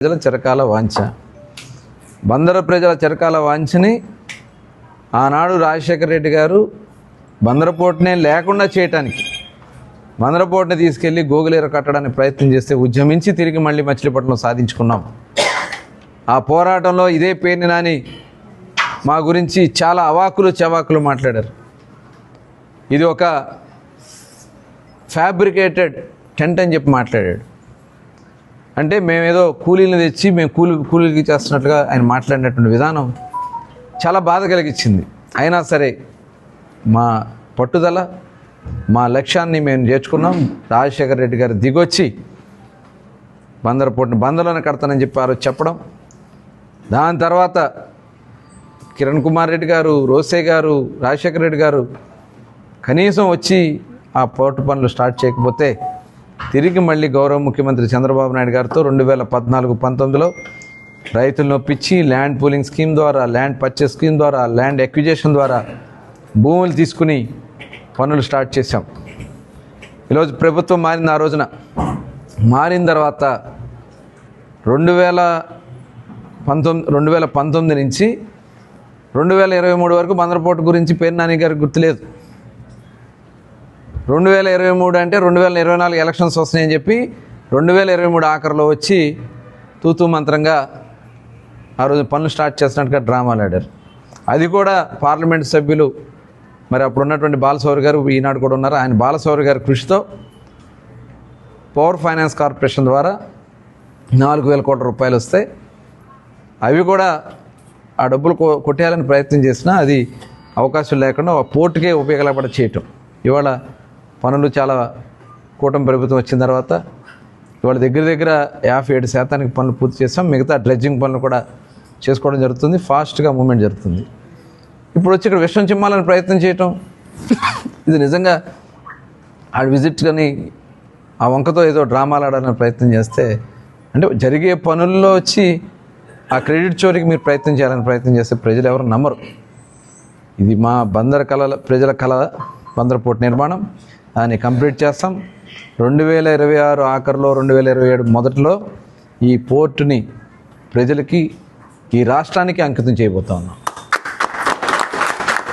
ప్రజల చిరకాల వాంఛ. బందర ప్రజల చిరకాల వాంఛని ఆనాడు రాజశేఖర రెడ్డి గారు బందర పోర్టునే లేకుండా చేయటానికి, బందర పోర్టుని తీసుకెళ్ళి గోగులేర కట్టడానికి ప్రయత్నం చేస్తే ఉద్యమించి తిరిగి మళ్ళీ మచిలీపట్నం సాధించుకున్నాం. ఆ పోరాటంలో ఇదే పేర్ని నాని మా గురించి చాలా అవాకులు చవాకులు మాట్లాడారు. ఇది ఒక ఫ్యాబ్రికేటెడ్ టెంట్ అని చెప్పి మాట్లాడాడు. అంటే మేమేదో కూలీలను తెచ్చి మేము కూలీలకి చేస్తున్నట్లుగా ఆయన మాట్లాడినటువంటి విధానం చాలా బాధ కలిగించింది. అయినా సరే మా పట్టుదల, మా లక్ష్యాన్ని మేము చేర్చుకున్నాం. రాజశేఖర రెడ్డి గారు దిగొచ్చి బందర పోర్టుని బందర్లోనే కడతానని చెప్పి ఆ రోజు చెప్పడం, దాని తర్వాత కిరణ్ కుమార్ రెడ్డి గారు, రోసే గారు, రాజశేఖర రెడ్డి గారు కనీసం వచ్చి ఆ పోర్టు పనులు స్టార్ట్ చేయకపోతే తిరిగి మళ్ళీ గౌరవ ముఖ్యమంత్రి చంద్రబాబు నాయుడు గారితో 2014-19లో రైతులను ఒప్పించి ల్యాండ్ పూలింగ్ స్కీమ్ ద్వారా, ల్యాండ్ పర్చేస్ స్కీమ్ ద్వారా, ల్యాండ్ ఎక్విజేషన్ ద్వారా భూములు తీసుకుని పనులు స్టార్ట్ చేశాం. ఈరోజు ప్రభుత్వం మారింది. ఆ రోజున మారిన తర్వాత 2019 నుంచి 2023 వరకు బందర పోర్టు గురించి పేరు నాని గారికి గుర్తులేదు. 2023 అంటే 2024 ఎలక్షన్స్ వస్తున్నాయని చెప్పి 2023 ఆఖరిలో వచ్చి తూతూ మంత్రంగా ఆ రోజు పనులు స్టార్ట్ చేసినట్టుగా డ్రామాలు ఆడారు. అది కూడా పార్లమెంట్ సభ్యులు, మరి అప్పుడు ఉన్నటువంటి బాలశౌరి గారు, ఈనాడు కూడా ఉన్నారు, ఆయన బాలశౌరి గారి కృషితో పవర్ ఫైనాన్స్ కార్పొరేషన్ ద్వారా 4,000 కోట్ల రూపాయలు వస్తాయి. అవి కూడా ఆ డబ్బులు కొట్టేయాలని ప్రయత్నం చేసినా అది అవకాశం లేకుండా పోర్టుకే ఉపయోగపడ చేయటం. ఇవాళ పనులు చాలా కూటమి ప్రభుత్వం వచ్చిన తర్వాత ఇవాళ దగ్గర 57% పనులు పూర్తి చేస్తాం. మిగతా డ్రెడ్జింగ్ పనులు కూడా చేసుకోవడం జరుగుతుంది. ఫాస్ట్గా మూమెంట్ జరుగుతుంది. ఇప్పుడు వచ్చి ఇక్కడ విషయం చిమ్మాలని ప్రయత్నం చేయటం, ఇది నిజంగా ఆ విజిట్ కానీ ఆ వంకతో ఏదో డ్రామాలు ఆడాలని ప్రయత్నం చేస్తే, అంటే జరిగే పనుల్లో వచ్చి ఆ క్రెడిట్ చోరీకి మీరు ప్రయత్నం చేయాలని ప్రయత్నం చేస్తే ప్రజలు ఎవరు నమ్మరు. ఇది మా ప్రజల కళ బందర పోర్టు నిర్మాణం. దాన్ని కంప్లీట్ చేస్తాం. 2026 ఆఖరిలో, 2027 మొదట్లో ఈ పోర్టుని ప్రజలకి, ఈ రాష్ట్రానికి అంకితం చేయబోతా ఉన్నాం.